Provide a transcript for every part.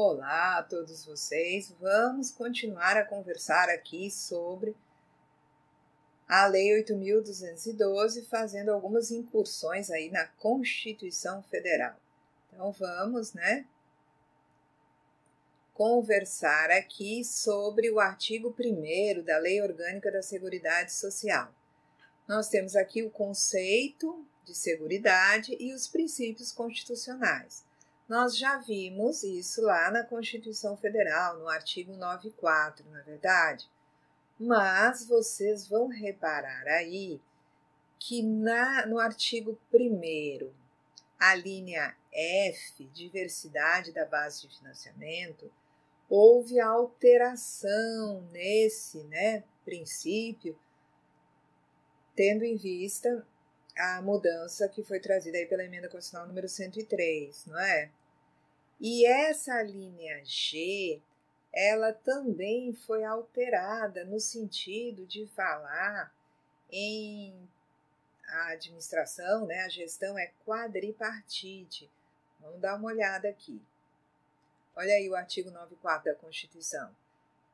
Olá a todos vocês, vamos continuar a conversar aqui sobre a Lei 8.212, fazendo algumas incursões aí na Constituição Federal. Então vamos, conversar aqui sobre o artigo 1º da Lei Orgânica da Seguridade Social. Nós temos aqui o conceito de seguridade e os princípios constitucionais. Nós já vimos isso lá na Constituição Federal, no artigo 9.4, não é verdade? Mas vocês vão reparar aí que no artigo 1º, a linha F, diversidade da base de financiamento, houve alteração nesse princípio, tendo em vista a mudança que foi trazida aí pela Emenda Constitucional número 103, não é? E essa linha G, ela também foi alterada no sentido de falar em a administração, a gestão é quadripartite. Vamos dar uma olhada aqui. Olha aí o artigo 9.4 da Constituição.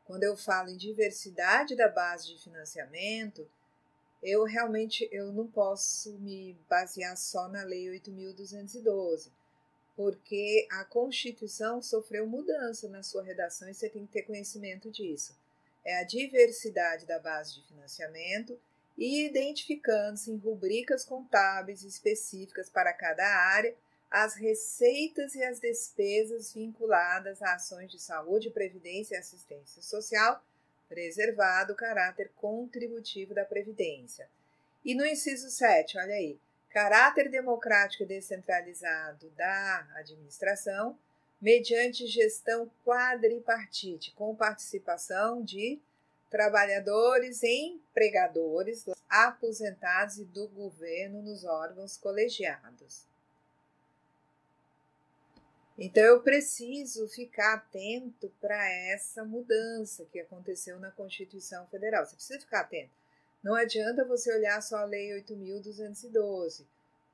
Quando eu falo em diversidade da base de financiamento, eu não posso me basear só na Lei 8.212, porque a Constituição sofreu mudança na sua redação e você tem que ter conhecimento disso. É a diversidade da base de financiamento e identificando-se em rubricas contábeis específicas para cada área as receitas e as despesas vinculadas a ações de saúde, previdência e assistência social, preservado o caráter contributivo da Previdência. E no inciso 7, olha aí, caráter democrático e descentralizado da administração, mediante gestão quadripartite, com participação de trabalhadores, empregadores, aposentados e do governo nos órgãos colegiados. Então, eu preciso ficar atento para essa mudança que aconteceu na Constituição Federal. Você precisa ficar atento. Não adianta você olhar só a Lei 8.212,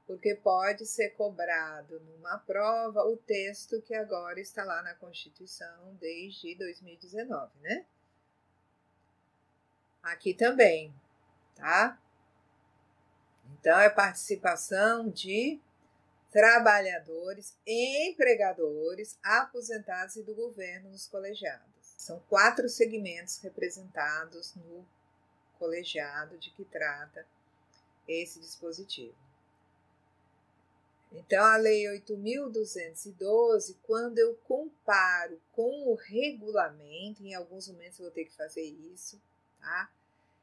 porque pode ser cobrado numa prova o texto que agora está lá na Constituição desde 2019, Aqui também, tá? Então, é participação de trabalhadores, empregadores, aposentados e do governo nos colegiados. São 4 segmentos representados no colegiado de que trata esse dispositivo. Então, a Lei 8.212, quando eu comparo com o regulamento, em alguns momentos eu vou ter que fazer isso, tá?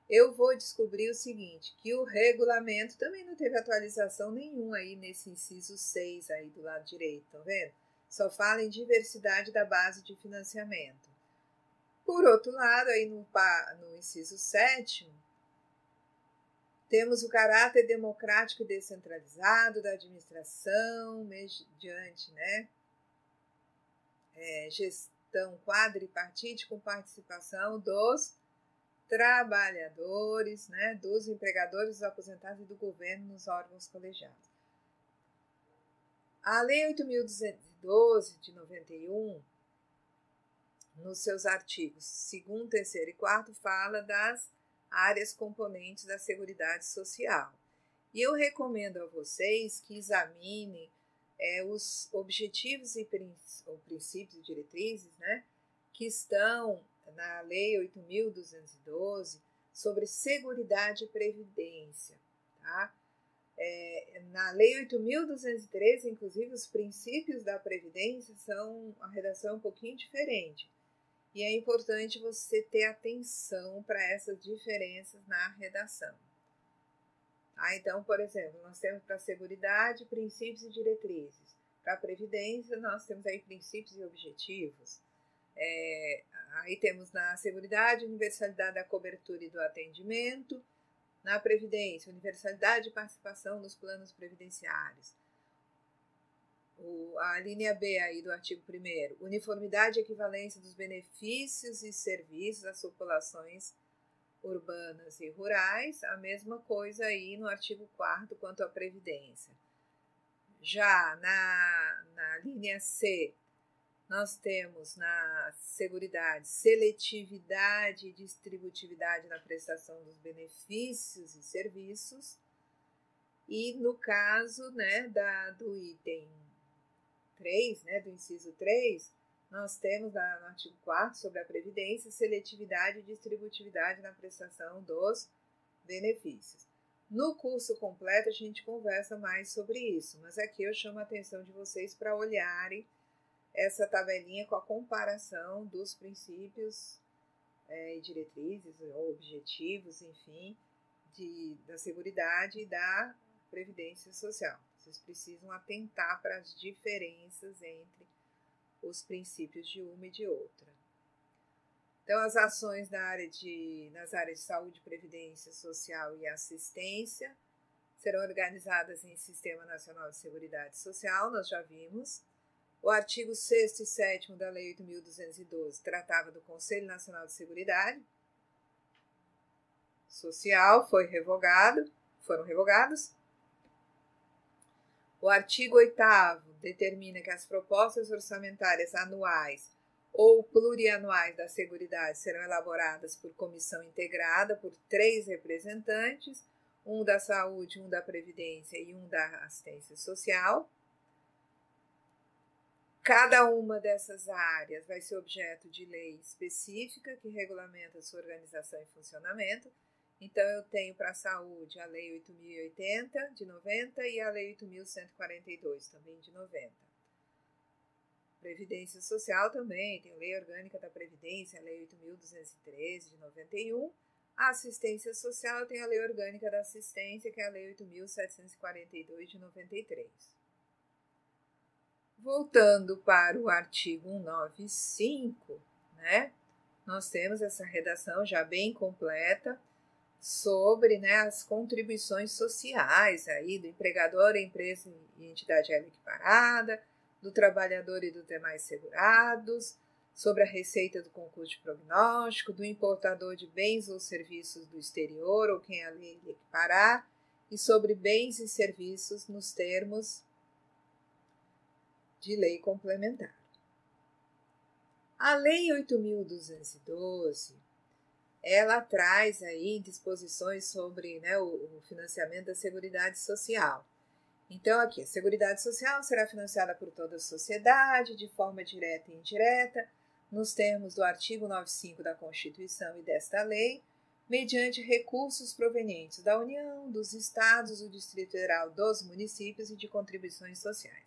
Eu vou descobrir o seguinte, que o regulamento também não teve atualização nenhuma aí nesse inciso 6 aí do lado direito, estão vendo? Só fala em diversidade da base de financiamento. Por outro lado, aí no inciso 7º, temos o caráter democrático e descentralizado da administração, mediante gestão quadripartite com participação dos trabalhadores, dos empregadores, dos aposentados e do governo nos órgãos colegiados. A Lei 8.212 de 91, nos seus artigos 2º, 3º e 4º, fala das áreas componentes da Seguridade Social. E eu recomendo a vocês que examinem os objetivos e princípios e diretrizes, que estão na Lei 8.212 sobre Seguridade e Previdência, tá? Na Lei 8.213, inclusive, os princípios da Previdência são a redação um pouquinho diferente. E é importante você ter atenção para essas diferenças na redação. Então, por exemplo, nós temos para a Seguridade princípios e diretrizes. Para a Previdência, nós temos aí princípios e objetivos. Aí temos na Seguridade, universalidade da cobertura e do atendimento. Na Previdência, universalidade e participação nos planos previdenciários. A linha B aí do artigo 1º, uniformidade e equivalência dos benefícios e serviços às populações urbanas e rurais, a mesma coisa aí no artigo 4º quanto à Previdência. Já na linha C, nós temos na Seguridade seletividade e distributividade na prestação dos benefícios e serviços. E no caso, né, do item 3, né, do inciso 3, nós temos no artigo 4º sobre a Previdência, seletividade e distributividade na prestação dos benefícios. No curso completo a gente conversa mais sobre isso, mas aqui eu chamo a atenção de vocês para olharem essa tabelinha com a comparação dos princípios e diretrizes ou objetivos, enfim, da Seguridade e da Previdência Social. Vocês precisam atentar para as diferenças entre os princípios de uma e de outra. Então, as ações nas áreas de saúde, previdência social e assistência serão organizadas em Sistema Nacional de Seguridade Social, nós já vimos. O artigo 6º e 7º da Lei 8.212 tratava do Conselho Nacional de Seguridade Social, foram revogados. O artigo 8º determina que as propostas orçamentárias anuais ou plurianuais da Seguridade serão elaboradas por comissão integrada por 3 representantes, um da saúde, um da previdência e um da assistência social. Cada uma dessas áreas vai ser objeto de lei específica que regulamenta sua organização e funcionamento. Então, eu tenho para a saúde a Lei 8.080, de 90, e a Lei 8.142, também de 90. Previdência Social também, tem a Lei Orgânica da Previdência, a Lei 8.213, de 91. A Assistência Social tem a Lei Orgânica da Assistência, que é a Lei 8.742, de 93. Voltando para o artigo 195, né, nós temos essa redação já bem completa sobre, né, as contribuições sociais aí do empregador, empresa e entidade equiparada, do trabalhador e dos demais segurados, sobre a receita do concurso de prognóstico, do importador de bens ou serviços do exterior ou quem a lei equiparar, e sobre bens e serviços nos termos de lei complementar. A Lei 8.212, ela traz aí disposições sobre, né, o financiamento da Seguridade Social. Então, aqui, a Seguridade Social será financiada por toda a sociedade, de forma direta e indireta, nos termos do artigo 95 da Constituição e desta lei, mediante recursos provenientes da União, dos Estados, do Distrito Federal, dos municípios e de contribuições sociais.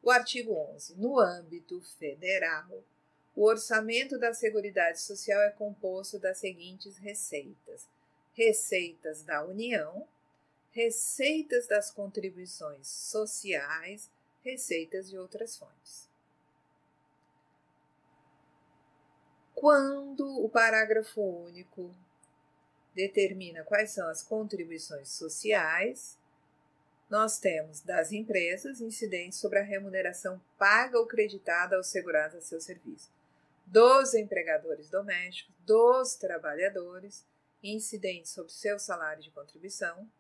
O artigo 11. No âmbito federal, o orçamento da Seguridade Social é composto das seguintes receitas: receitas da União, receitas das contribuições sociais, receitas de outras fontes. Quando o parágrafo único determina quais são as contribuições sociais, nós temos das empresas incidentes sobre a remuneração paga ou creditada aos segurados a seu serviço, dos empregadores domésticos, dos trabalhadores, incidentes sobre seu salário de contribuição,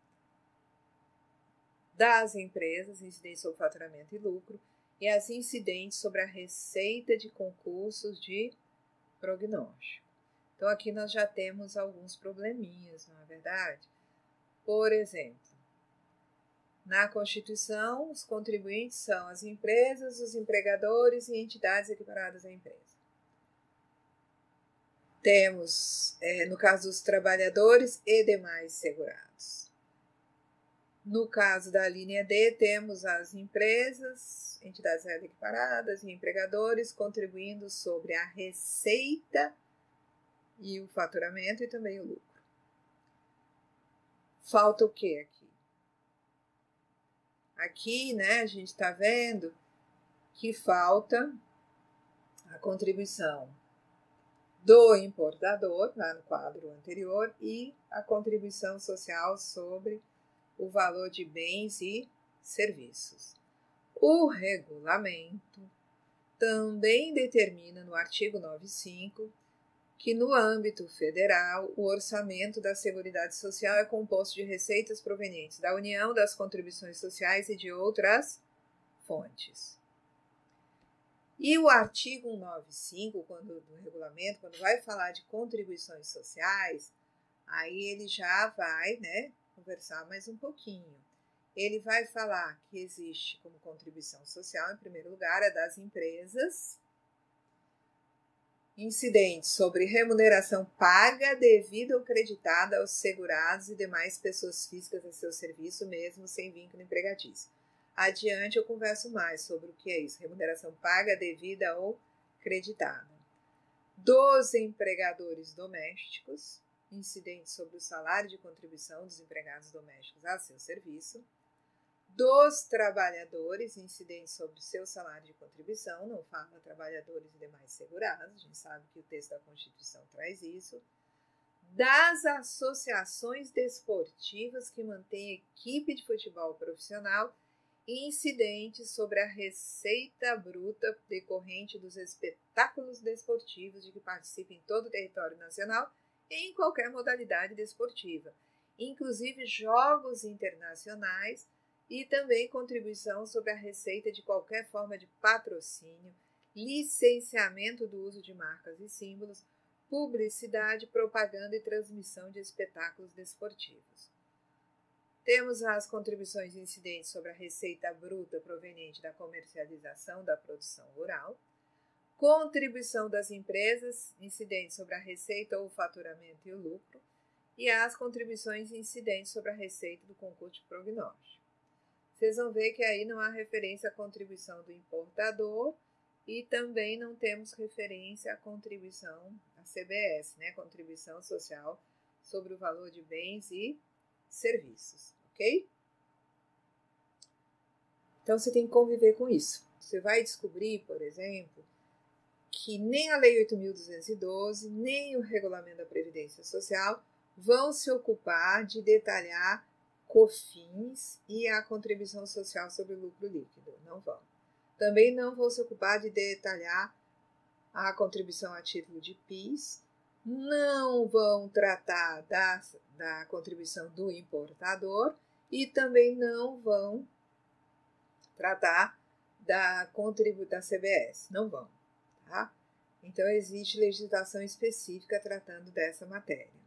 das empresas, incidentes sobre faturamento e lucro, e as incidentes sobre a receita de concursos de prognóstico. Então, aqui nós já temos alguns probleminhas, não é verdade? Por exemplo, na Constituição, os contribuintes são as empresas, os empregadores e entidades equiparadas à empresa. Temos, no caso dos trabalhadores e demais segurados. No caso da linha D, temos as empresas, entidades equiparadas e empregadores contribuindo sobre a receita e o faturamento e também o lucro. Falta o que aqui? Aqui, né, a gente está vendo que falta a contribuição do importador, lá no quadro anterior, e a contribuição social sobre o valor de bens e serviços. O regulamento também determina no artigo 95 que no âmbito federal o orçamento da Seguridade Social é composto de receitas provenientes da União, das contribuições sociais e de outras fontes. E o artigo 195 do regulamento, quando vai falar de contribuições sociais, aí ele já vai, né, conversar mais um pouquinho. Ele vai falar que existe como contribuição social, em primeiro lugar, a das empresas, incidentes sobre remuneração paga, devida ou creditada aos segurados e demais pessoas físicas a seu serviço, mesmo sem vínculo empregatício. Adiante eu converso mais sobre o que é isso, remuneração paga, devida ou creditada. Dos empregadores domésticos, incidentes sobre o salário de contribuição dos empregados domésticos a seu serviço. Dos trabalhadores, incidentes sobre o seu salário de contribuição, não fala trabalhadores e demais segurados, a gente sabe que o texto da Constituição traz isso. Das associações desportivas que mantêm equipe de futebol profissional, incidentes sobre a receita bruta decorrente dos espetáculos desportivos de que participa em todo o território nacional e em qualquer modalidade desportiva, inclusive jogos internacionais, e também contribuição sobre a receita de qualquer forma de patrocínio, licenciamento do uso de marcas e símbolos, publicidade, propaganda e transmissão de espetáculos desportivos. Temos as contribuições incidentes sobre a receita bruta proveniente da comercialização da produção rural, contribuição das empresas incidentes sobre a receita ou o faturamento e o lucro, e as contribuições incidentes sobre a receita do concurso de prognóstico. Vocês vão ver que aí não há referência à contribuição do importador e também não temos referência à contribuição à CBS, né? Contribuição Social sobre o Valor de Bens e Serviços, ok? Então você tem que conviver com isso. Você vai descobrir, por exemplo, que nem a Lei 8.212, nem o Regulamento da Previdência Social vão se ocupar de detalhar COFINS e a contribuição social sobre o lucro líquido, não vão. Também não vão se ocupar de detalhar a contribuição a título de PIS, não vão tratar da contribuição do importador e também não vão tratar da CBS, não vão, tá? Então existe legislação específica tratando dessa matéria.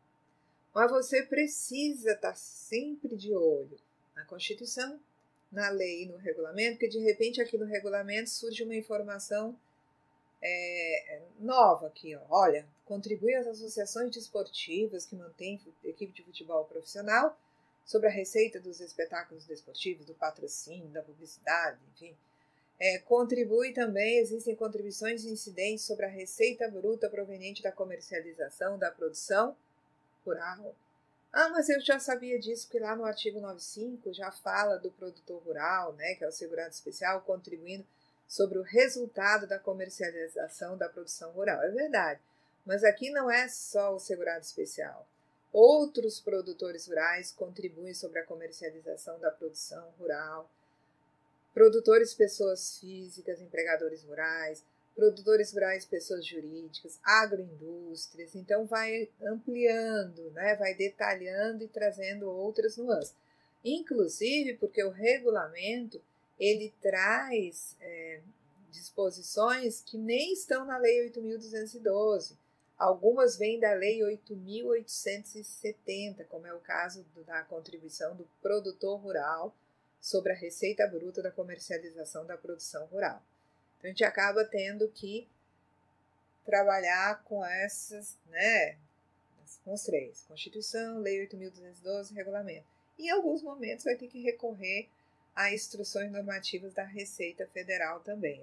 Mas você precisa estar sempre de olho na Constituição, na lei e no regulamento, porque de repente aqui no regulamento surge uma informação nova aqui, ó. Olha, contribui às associações desportivas que mantêm equipe de futebol profissional sobre a receita dos espetáculos desportivos, do patrocínio, da publicidade, enfim. Contribui também, existem contribuições e incidentes sobre a receita bruta proveniente da comercialização da produção rural. Ah, mas eu já sabia disso, porque lá no artigo 95 já fala do produtor rural, né, que é o segurado especial, contribuindo sobre o resultado da comercialização da produção rural. É verdade, mas aqui não é só o segurado especial. Outros produtores rurais contribuem sobre a comercialização da produção rural. Produtores, pessoas físicas, empregadores rurais, produtores rurais, pessoas jurídicas, agroindústrias, então vai ampliando, né? Vai detalhando e trazendo outras nuances. Inclusive porque o regulamento, ele traz disposições que nem estão na Lei 8.212, algumas vêm da Lei 8.870, como é o caso da contribuição do produtor rural sobre a receita bruta da comercialização da produção rural. Então, a gente acaba tendo que trabalhar com essas, né, com os três: Constituição, Lei 8.212, Regulamento. Em alguns momentos vai ter que recorrer a instruções normativas da Receita Federal também.